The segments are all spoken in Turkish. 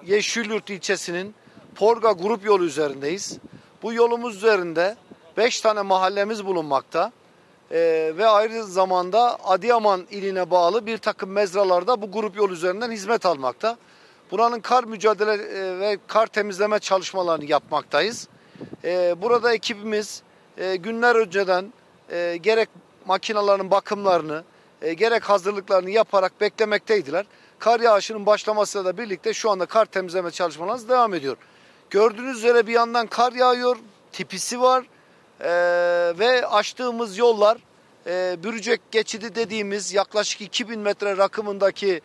Yeşilyurt ilçesinin Porga grup yolu üzerindeyiz. Bu yolumuz üzerinde 5 tane mahallemiz bulunmakta. Ve aynı zamanda Adıyaman iline bağlı bir takım mezralarda bu grup yol üzerinden hizmet almakta. Buranın kar mücadele ve kar temizleme çalışmalarını yapmaktayız. Burada ekibimiz günler önceden gerek makinaların bakımlarını gerek hazırlıklarını yaparak beklemekteydiler. Kar yağışının başlamasıyla da birlikte şu anda kar temizleme çalışmalarımız devam ediyor. Gördüğünüz üzere bir yandan kar yağıyor, tipisi var ve açtığımız yollar Bürcek geçidi dediğimiz yaklaşık 2000 metre rakımındaki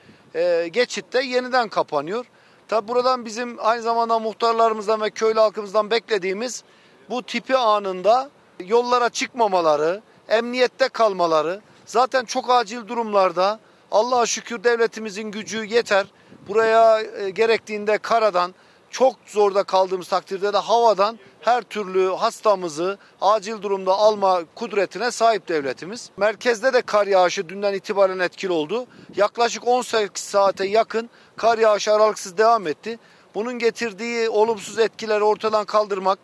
geçitte yeniden kapanıyor. Tabi buradan bizim aynı zamanda muhtarlarımızdan ve köylü halkımızdan beklediğimiz bu tipi anında yollara çıkmamaları, emniyette kalmaları. Zaten çok acil durumlarda Allah'a şükür devletimizin gücü yeter. Buraya gerektiğinde karadan, çok zorda kaldığımız takdirde de havadan her türlü hastamızı acil durumda alma kudretine sahip devletimiz. Merkezde de kar yağışı dünden itibaren etkili oldu. Yaklaşık 18 saate yakın kar yağışı aralıksız devam etti. Bunun getirdiği olumsuz etkileri ortadan kaldırmak,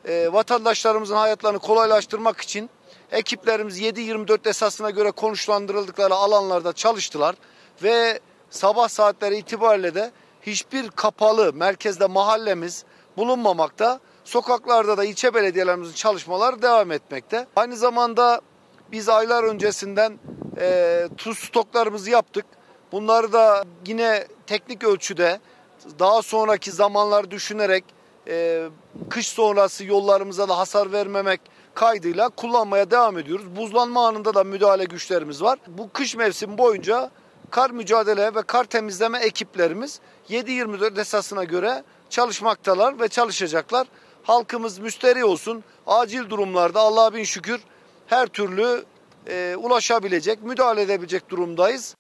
vatandaşlarımızın hayatlarını kolaylaştırmak için ekiplerimiz 7/24 esasına göre konuşlandırıldıkları alanlarda çalıştılar ve sabah saatleri itibariyle de hiçbir kapalı merkezde mahallemiz bulunmamakta. Sokaklarda da ilçe belediyelerimizin çalışmaları devam etmekte. Aynı zamanda biz aylar öncesinden tuz stoklarımızı yaptık. Bunları da yine teknik ölçüde daha sonraki zamanlar düşünerek kış sonrası yollarımıza da hasar vermemek kaydıyla kullanmaya devam ediyoruz. Buzlanma anında da müdahale güçlerimiz var. Bu kış mevsimi boyunca kar mücadele ve kar temizleme ekiplerimiz 7/24 esasına göre çalışmaktalar ve çalışacaklar. Halkımız müsterih olsun. Acil durumlarda Allah'a bin şükür her türlü ulaşabilecek, müdahale edebilecek durumdayız.